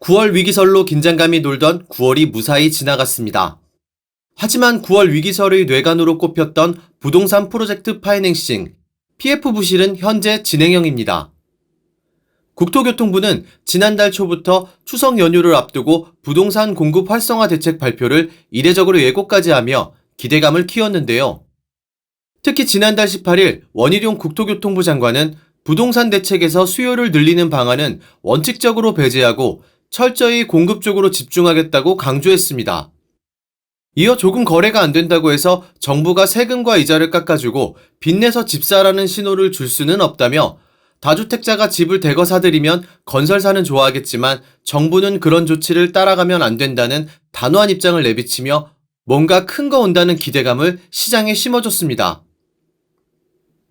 9월 위기설로 긴장감이 돌던 9월이 무사히 지나갔습니다. 하지만 9월 위기설의 뇌관으로 꼽혔던 부동산 프로젝트 파이낸싱, PF 부실은 현재 진행형입니다. 국토교통부는 지난달 초부터 추석 연휴를 앞두고 부동산 공급 활성화 대책 발표를 이례적으로 예고까지 하며 기대감을 키웠는데요. 특히 지난달 18일 원희룡 국토교통부 장관은 부동산 대책에서 수요를 늘리는 방안은 원칙적으로 배제하고 철저히 공급 쪽으로 집중하겠다고 강조했습니다. 이어 조금 거래가 안 된다고 해서 정부가 세금과 이자를 깎아주고 빚내서 집 사라는 신호를 줄 수는 없다며 다주택자가 집을 대거 사들이면 건설사는 좋아하겠지만 정부는 그런 조치를 따라가면 안 된다는 단호한 입장을 내비치며 뭔가 큰 거 온다는 기대감을 시장에 심어줬습니다.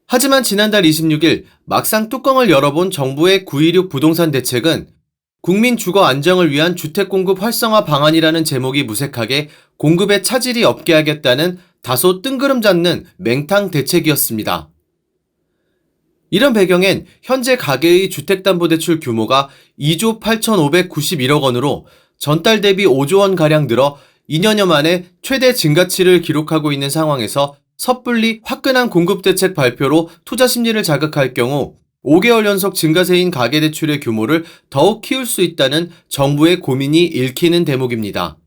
하지만 지난달 26일 막상 뚜껑을 열어본 정부의 916 부동산 대책은 국민 주거 안정을 위한 주택 공급 활성화 방안이라는 제목이 무색하게 공급에 차질이 없게 하겠다는 다소 뜬구름 잡는 맹탕 대책이었습니다. 이런 배경엔 현재 가계의 주택담보대출 규모가 2조 8,591억 원으로 전달 대비 5조 원가량 늘어 2년여 만에 최대 증가치를 기록하고 있는 상황에서 섣불리 화끈한 공급대책 발표로 투자 심리를 자극할 경우 5개월 연속 증가세인 가계대출의 규모를 더욱 키울 수 있다는 정부의 고민이 읽히는 대목입니다.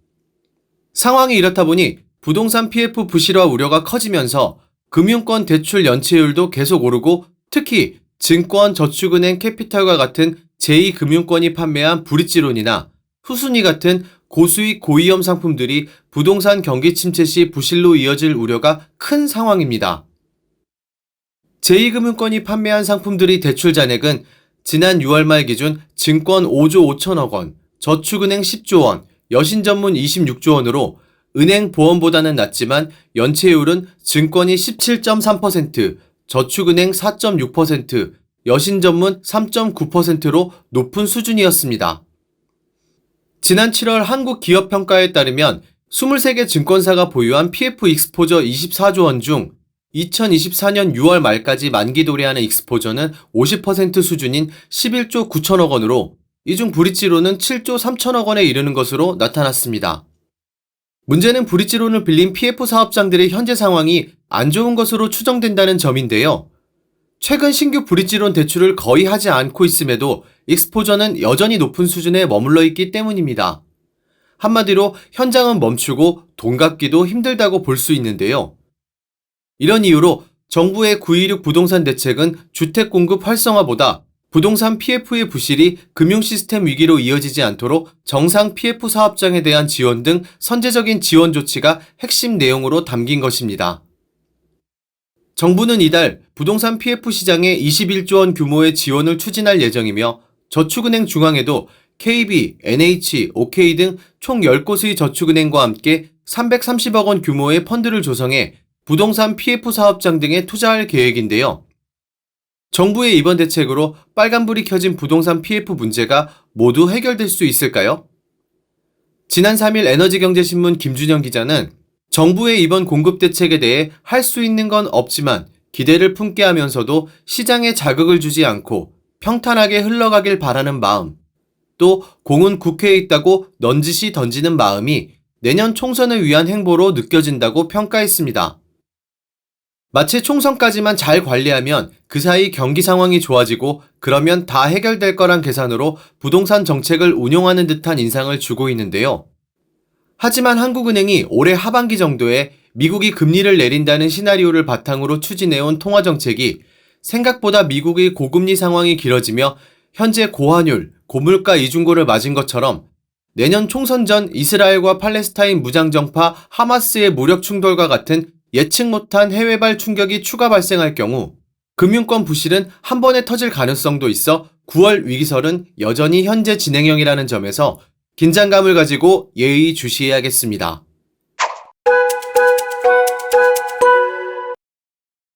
상황이 이렇다 보니 부동산 PF 부실화 우려가 커지면서 금융권 대출 연체율도 계속 오르고 특히 증권, 저축은행, 캐피탈과 같은 제2금융권이 판매한 브릿지론이나 후순위 같은 고수익 고위험 상품들이 부동산 경기 침체 시 부실로 이어질 우려가 큰 상황입니다. 제2금융권이 판매한 상품들의 대출 잔액은 지난 6월 말 기준 증권 5조 5천억 원, 저축은행 10조 원, 여신전문 26조 원으로 은행 보험보다는 낮지만 연체율은 증권이 17.3%, 저축은행 4.6%, 여신전문 3.9%로 높은 수준이었습니다. 지난 7월 한국기업평가에 따르면 23개 증권사가 보유한 PF 익스포저 24조 원 중 2024년 6월 말까지 만기 도래하는 익스포저는 50% 수준인 11조 9천억 원으로 이 중 브릿지론은 7조 3천억 원에 이르는 것으로 나타났습니다. 문제는 브릿지론을 빌린 PF 사업장들의 현재 상황이 안 좋은 것으로 추정된다는 점인데요. 최근 신규 브릿지론 대출을 거의 하지 않고 있음에도 익스포저는 여전히 높은 수준에 머물러 있기 때문입니다. 한마디로 현장은 멈추고 돈 갚기도 힘들다고 볼 수 있는데요. 이런 이유로 정부의 916 부동산 대책은 주택 공급 활성화보다 부동산 PF의 부실이 금융 시스템 위기로 이어지지 않도록 정상 PF 사업장에 대한 지원 등 선제적인 지원 조치가 핵심 내용으로 담긴 것입니다. 정부는 이달 부동산 PF 시장에 21조 원 규모의 지원을 추진할 예정이며 저축은행 중앙에도 KB, NH, OK 등 총 10곳의 저축은행과 함께 330억 원 규모의 펀드를 조성해 부동산 PF 사업장 등에 투자할 계획인데요. 정부의 이번 대책으로 빨간불이 켜진 부동산 PF 문제가 모두 해결될 수 있을까요? 지난 3일 에너지경제신문 김준영 기자는 정부의 이번 공급 대책에 대해 할 수 있는 건 없지만 기대를 품게 하면서도 시장에 자극을 주지 않고 평탄하게 흘러가길 바라는 마음, 또 공은 국회에 있다고 넌지시 던지는 마음이 내년 총선을 위한 행보로 느껴진다고 평가했습니다. 마치 총선까지만 잘 관리하면 그 사이 경기 상황이 좋아지고 그러면 다 해결될 거란 계산으로 부동산 정책을 운용하는 듯한 인상을 주고 있는데요. 하지만 한국은행이 올해 하반기 정도에 미국이 금리를 내린다는 시나리오를 바탕으로 추진해온 통화정책이 생각보다 미국의 고금리 상황이 길어지며 현재 고환율, 고물가 이중고를 맞은 것처럼 내년 총선 전 이스라엘과 팔레스타인 무장정파 하마스의 무력 충돌과 같은 예측 못한 해외발 충격이 추가 발생할 경우 금융권 부실은 한 번에 터질 가능성도 있어 9월 위기설은 여전히 현재 진행형이라는 점에서 긴장감을 가지고 예의주시해야겠습니다.